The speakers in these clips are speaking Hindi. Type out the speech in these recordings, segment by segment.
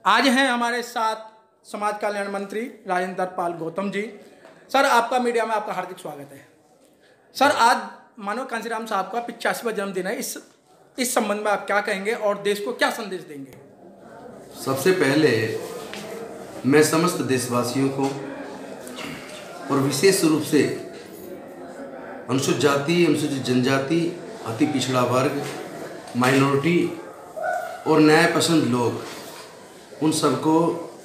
आज हैं हमारे साथ समाज कल्याण मंत्री राजेंद्र पाल गौतम जी। सर, आपका मीडिया में आपका हार्दिक स्वागत है। सर, आज मानव कांशीराम साहब का 85वां जन्मदिन है। इस संबंध में आप क्या कहेंगे और देश को क्या संदेश देंगे? सबसे पहले मैं समस्त देशवासियों को और विशेष रूप से अनुसूचित जाति, अनुसूचित जनजाति, अति पिछड़ा वर्ग, माइनॉरिटी और न्याय पसंद लोग, उन सबको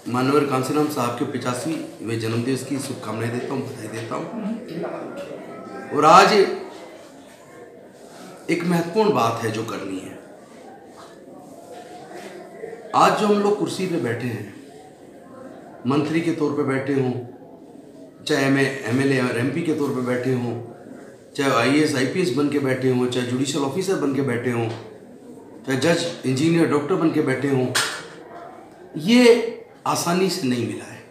माननीय कांशीराम साहब के 85वें जन्मदिवस की शुभकामनाएं देता हूँ, बधाई देता हूँ। और आज एक महत्वपूर्ण बात है जो करनी है। आज जो हम लोग कुर्सी पे बैठे हैं, मंत्री के तौर पे बैठे हों, चाहे एमएलए और एमपी के तौर पे बैठे हों, चाहे आईएएस आईपीएस बन के बैठे हों, चाहे जुडिशियल ऑफिसर बन के बैठे हों, चाहे जज, इंजीनियर, डॉक्टर बन के बैठे हों, ये आसानी से नहीं मिला है।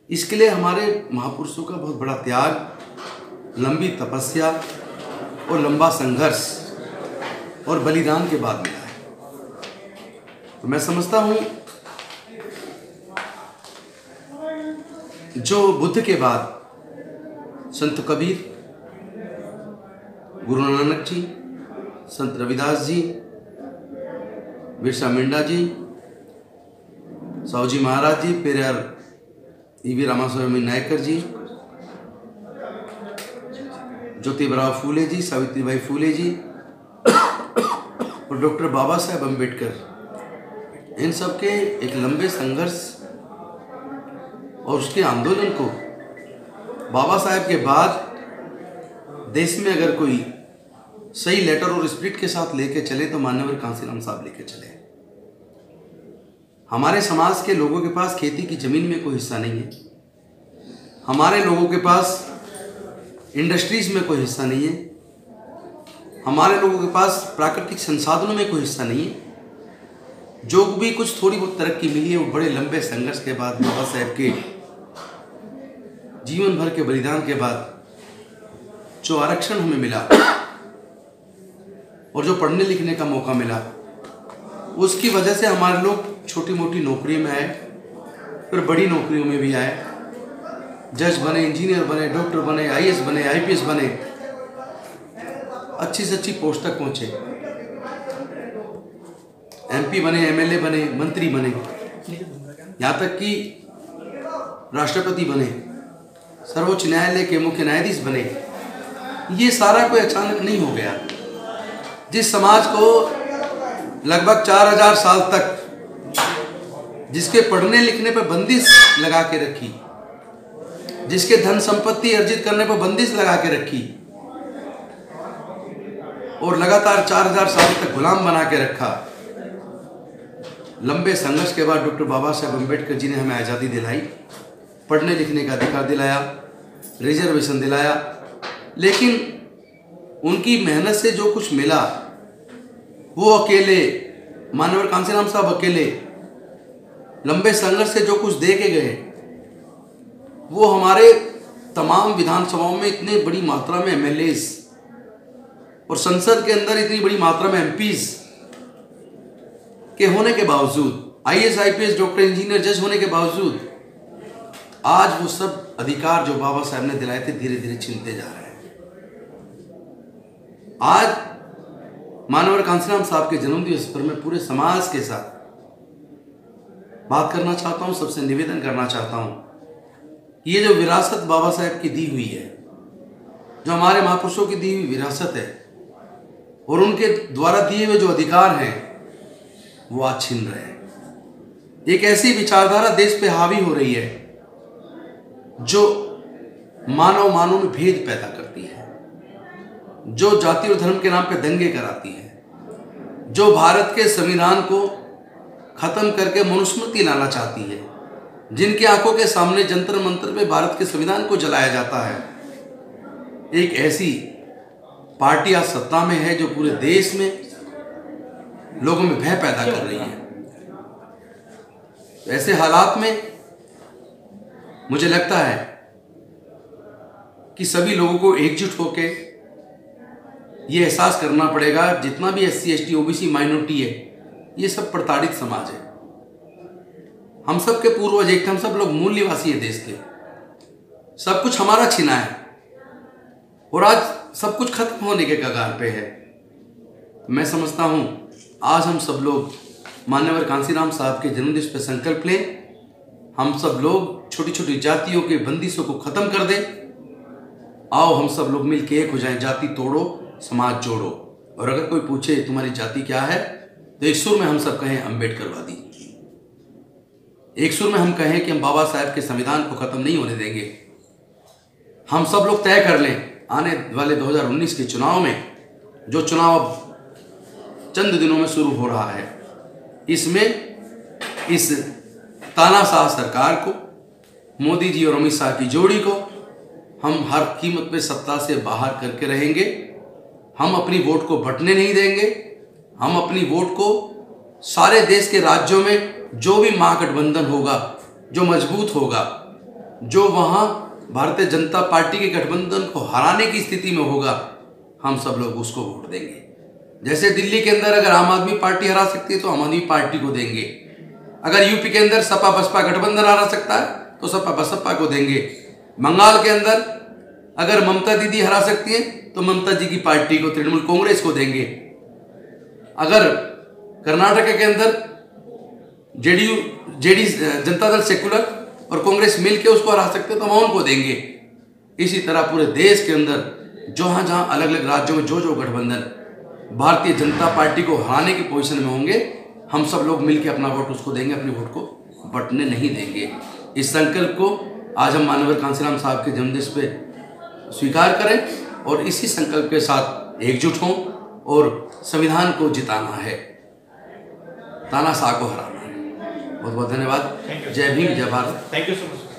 इसके लिए हमारे महापुरुषों का बहुत बड़ा त्याग, लंबी तपस्या और लंबा संघर्ष और बलिदान के बाद मिला है। तो मैं समझता हूँ जो बुद्ध के बाद संत कबीर, गुरु नानक जी, संत रविदास जी, बिरसा मुंडा जी, साहू जी महाराज जी, पेरियार ईवी रामास्वामी नायकर जी, ज्योतिबराव फूले जी, सावित्रीबाई फूले जी और डॉक्टर बाबा साहेब अम्बेडकर, इन सब के एक लंबे संघर्ष और उसके आंदोलन को बाबा साहेब के बाद देश में अगर कोई सही लेटर और स्पिरिट के साथ लेके चले तो माननीय कांशीराम साहब लेके चले। हमारे समाज के लोगों के पास खेती की जमीन में कोई हिस्सा नहीं है, हमारे लोगों के पास इंडस्ट्रीज में कोई हिस्सा नहीं है, हमारे लोगों के पास प्राकृतिक संसाधनों में कोई हिस्सा नहीं है। जो भी कुछ थोड़ी बहुत तरक्की मिली है वो बड़े लंबे संघर्ष के बाद, बाबा साहेब के जीवन भर के बलिदान के बाद जो आरक्षण हमें मिला और जो पढ़ने लिखने का मौका मिला, उसकी वजह से हमारे लोग छोटी मोटी नौकरियों में आए, फिर बड़ी नौकरियों में भी आए, जज बने, इंजीनियर बने, डॉक्टर बने, आईएएस बने, आईपीएस बने, अच्छी से अच्छी पोस्ट तक पहुंचे, एमपी बने, एमएलए बने, मंत्री बने, यहाँ तक कि राष्ट्रपति बने, सर्वोच्च न्यायालय के मुख्य न्यायाधीश बने। ये सारा कोई अचानक नहीं हो गया। जिस समाज को लगभग 4000 साल तक जिसके पढ़ने लिखने पर बंदिश लगा के रखी, जिसके धन संपत्ति अर्जित करने पर बंदिश लगा के रखी और लगातार 4000 साल तक गुलाम बना के रखा, लंबे संघर्ष के बाद डॉक्टर बाबा साहेब अम्बेडकर जी ने हमें आज़ादी दिलाई, पढ़ने लिखने का अधिकार दिलाया, रिजर्वेशन दिलाया। लेकिन उनकी मेहनत से जो कुछ मिला वो अकेले, माननीय कांशीराम साहब अकेले लंबे संघर्ष से जो कुछ दे के गए, वो हमारे तमाम विधानसभाओं में इतनी बड़ी मात्रा में एमएलएस और संसद के अंदर इतनी बड़ी मात्रा में एमपीज के होने के बावजूद, आईएएस आईपीएस डॉक्टर इंजीनियर जज होने के बावजूद, आज वो सब अधिकार जो बाबा साहब ने दिलाए थे धीरे धीरे छीनते जा रहे हैं। आज माननीय कांशीराम साहब के जन्मदिवस पर मैं पूरे समाज के साथ बात करना चाहता हूँ, सबसे निवेदन करना चाहता हूँ। ये जो विरासत बाबा साहेब की दी हुई है, जो हमारे महापुरुषों की दी हुई विरासत है और उनके द्वारा दिए हुए जो अधिकार हैं, वो आज छीन रहे हैं। एक ऐसी विचारधारा देश पे हावी हो रही है जो मानव में भेद पैदा करती है, जो जाति और धर्म के नाम पे दंगे कराती है, जो भारत के संविधान को खत्म करके मनुस्मृति लाना चाहती है, जिनकी आंखों के सामने जंतर मंतर पे भारत के संविधान को जलाया जाता है। एक ऐसी पार्टी आज सत्ता में है जो पूरे देश में लोगों में भय पैदा कर रही है। ऐसे हालात में मुझे लगता है कि सभी लोगों को एकजुट होकर ये एहसास करना पड़ेगा, जितना भी SC ST OBC माइनॉरिटी है, ये सब प्रताड़ित समाज है। हम सब के पूर्वज एक थे, हम सब लोग मूल निवासी है देश के, सब कुछ हमारा छीना है और आज सब कुछ खत्म होने के कगार पे है। मैं समझता हूं आज हम सब लोग मान्यवर कांसीराम साहब के जन्मदिन पे संकल्प लें, हम सब लोग छोटी छोटी जातियों के बंदिशों को खत्म कर दें। आओ हम सब लोग मिलके एक हो जाएं, जाति तोड़ो समाज जोड़ो। और अगर कोई पूछे तुम्हारी जाति क्या है, तो एक सुर में हम सब कहें अम्बेडकरवादी। एक सुर में हम कहें कि हम बाबा साहब के संविधान को खत्म नहीं होने देंगे। हम सब लोग तय कर लें आने वाले 2019 के चुनाव में, जो चुनाव अब चंद दिनों में शुरू हो रहा है, इसमें इस तानाशाह सरकार को, मोदी जी और अमित शाह की जोड़ी को हम हर कीमत पे सत्ता से बाहर करके रहेंगे। हम अपनी वोट को बंटने नहीं देंगे। हम अपनी वोट को सारे देश के राज्यों में जो भी महागठबंधन होगा, जो मजबूत होगा, जो वहाँ भारतीय जनता पार्टी के गठबंधन को हराने की स्थिति में होगा, हम सब लोग उसको वोट देंगे। जैसे दिल्ली के अंदर अगर आम आदमी पार्टी हरा सकती है तो आम आदमी पार्टी को देंगे। अगर यूपी के अंदर सपा बसपा गठबंधन हरा सकता है तो सपा बसपा को देंगे। बंगाल के अंदर अगर ममता दीदी हरा सकती है तो ममता जी की पार्टी को, तृणमूल कांग्रेस को देंगे। अगर कर्नाटक के अंदर जेडी जनता दल सेकुलर और कांग्रेस मिलकर उसको हरा सकते हैं तो हम उनको देंगे। इसी तरह पूरे देश के अंदर जहां जहां अलग अलग राज्यों में जो जो गठबंधन भारतीय जनता पार्टी को हराने की पोजीशन में होंगे, हम सब लोग मिलकर अपना वोट उसको देंगे, अपने वोट को बंटने नहीं देंगे। इस संकल्प को आज हम मान्यवर कांसीराम साहब के जन्मदिन पे स्वीकार करें और इसी संकल्प के साथ एकजुट हों और संविधान को जिताना है, तानाशाह को हराना है। बहुत बहुत धन्यवाद। जय भीम, जय Bharat. Thank you so much.